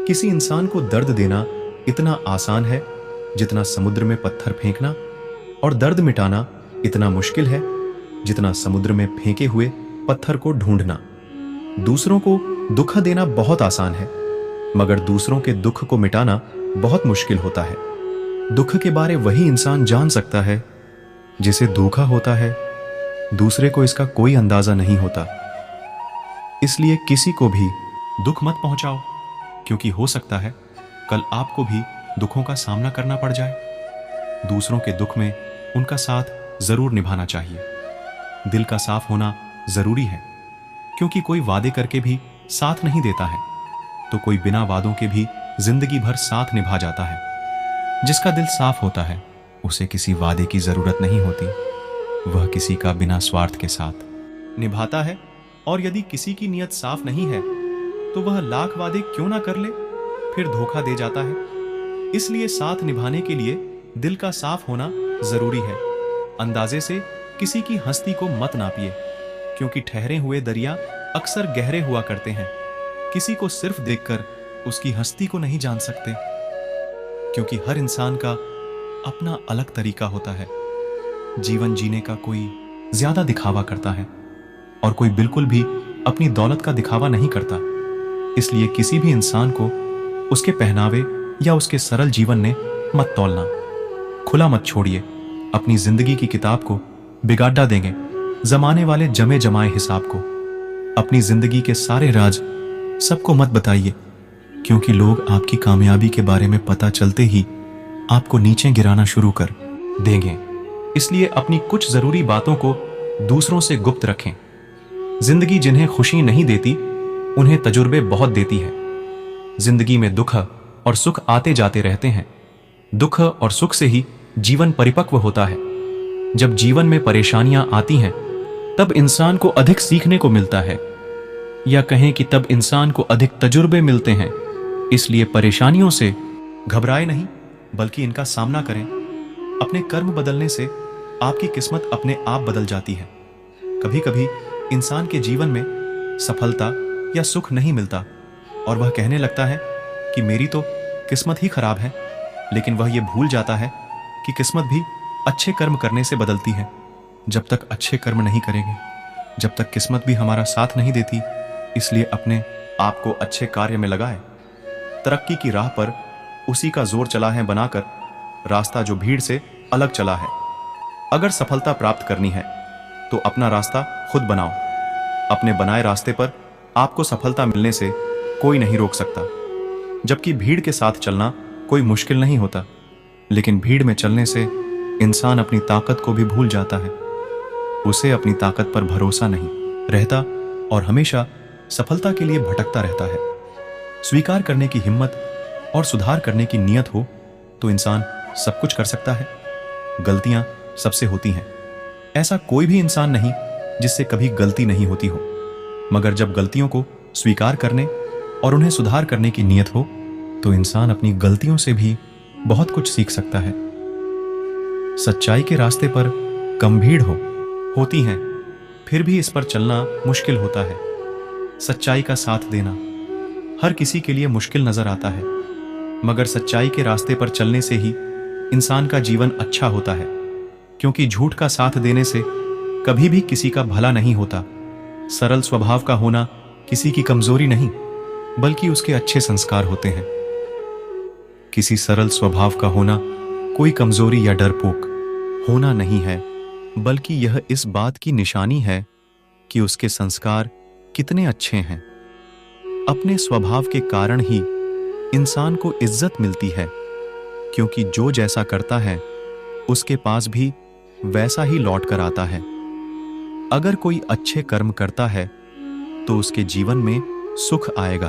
किसी इंसान को दर्द देना इतना आसान है जितना समुद्र में पत्थर फेंकना, और दर्द मिटाना इतना मुश्किल है जितना समुद्र में फेंके हुए पत्थर को ढूंढना। दूसरों को दुख देना बहुत आसान है, मगर दूसरों के दुख को मिटाना बहुत मुश्किल होता है। दुख के बारे वही इंसान जान सकता है जिसे धोखा होता है, दूसरे को इसका कोई अंदाजा नहीं होता। इसलिए किसी को भी दुख मत पहुंचाओ, क्योंकि हो सकता है कल आपको भी दुखों का सामना करना पड़ जाए। दूसरों के दुख में उनका साथ जरूर निभाना चाहिए। दिल का साफ होना जरूरी है, क्योंकि कोई वादे करके भी साथ नहीं देता है, तो कोई बिना वादों के भी जिंदगी भर साथ निभा जाता है। जिसका दिल साफ होता है उसे किसी वादे की जरूरत नहीं होती, वह किसी का बिना स्वार्थ के साथ निभाता है। और यदि किसी की नीयत साफ नहीं है तो वह लाख वादे क्यों ना कर ले, फिर धोखा दे जाता है। इसलिए साथ निभाने के लिए दिल का साफ होना जरूरी है। अंदाजे से किसी की हस्ती को मत नापिए, क्योंकि ठहरे हुए दरिया अक्सर गहरे हुआ करते हैं। किसी को सिर्फ देखकर उसकी हस्ती को नहीं जान सकते, क्योंकि हर इंसान का अपना अलग तरीका होता है। जीवन जीने का कोई ज्यादा दिखावा करता है और कोई बिल्कुल भी अपनी दौलत का दिखावा नहीं करता। इसलिए किसी भी इंसान को उसके पहनावे या उसके सरल जीवन ने मत तौलना। खुला मत छोड़िए। अपनी जिंदगी की किताब को बिगाड़ा देंगे जमाने वाले जमे जमाए हिसाब को। अपनी जिंदगी के सारे राज सबको मत बताइए, क्योंकि लोग आपकी कामयाबी के बारे में पता चलते ही आपको नीचे गिराना शुरू कर देंगे। इसलिए अपनी कुछ जरूरी बातों को दूसरों से गुप्त रखें। जिंदगी जिन्हें खुशी नहीं देती उन्हें तजुर्बे बहुत देती है। जिंदगी में दुख और सुख आते जाते रहते हैं। दुख और सुख से ही जीवन परिपक्व होता है। जब जीवन में परेशानियां आती हैं तब इंसान को अधिक सीखने को मिलता है, या कहें कि तब इंसान को अधिक तजुर्बे मिलते हैं। इसलिए परेशानियों से घबराए नहीं, बल्कि इनका सामना करें। अपने कर्म बदलने से आपकी किस्मत अपने आप बदल जाती है। कभी कभी इंसान के जीवन में सफलता या सुख नहीं मिलता और वह कहने लगता है कि मेरी तो किस्मत ही खराब है, लेकिन वह यह भूल जाता है कि किस्मत भी अच्छे कर्म करने से बदलती है। जब तक अच्छे कर्म नहीं करेंगे, जब तक किस्मत भी हमारा साथ नहीं देती, इसलिए अपने आप को अच्छे कार्य में लगाए। तरक्की की राह पर उसी का जोर चला है बनाकर, रास्ता जो भीड़ से अलग चला है। अगर सफलता प्राप्त करनी है तो अपना रास्ता खुद बनाओ। अपने बनाए रास्ते पर आपको सफलता मिलने से कोई नहीं रोक सकता। जबकि भीड़ के साथ चलना कोई मुश्किल नहीं होता, लेकिन भीड़ में चलने से इंसान अपनी ताकत को भी भूल जाता है। उसे अपनी ताकत पर भरोसा नहीं रहता और हमेशा सफलता के लिए भटकता रहता है। स्वीकार करने की हिम्मत और सुधार करने की नीयत हो तो इंसान सब कुछ कर सकता है। गलतियां सबसे होती हैं, ऐसा कोई भी इंसान नहीं जिससे कभी गलती नहीं होती हो। मगर जब गलतियों को स्वीकार करने और उन्हें सुधार करने की नीयत हो तो इंसान अपनी गलतियों से भी बहुत कुछ सीख सकता है। सच्चाई के रास्ते पर कम भीड़ होती हैं, फिर भी इस पर चलना मुश्किल होता है। सच्चाई का साथ देना हर किसी के लिए मुश्किल नजर आता है, मगर सच्चाई के रास्ते पर चलने से ही इंसान का जीवन अच्छा होता है। क्योंकि झूठ का साथ देने से कभी भी किसी का भला नहीं होता। सरल स्वभाव का होना किसी की कमजोरी नहीं, बल्कि उसके अच्छे संस्कार होते हैं। किसी सरल स्वभाव का होना कोई कमजोरी या डरपोक होना नहीं है, बल्कि यह इस बात की निशानी है कि उसके संस्कार कितने अच्छे हैं। अपने स्वभाव के कारण ही इंसान को इज्जत मिलती है, क्योंकि जो जैसा करता है उसके पास भी वैसा ही लौट कर आता है। अगर कोई अच्छे कर्म करता है तो उसके जीवन में सुख आएगा।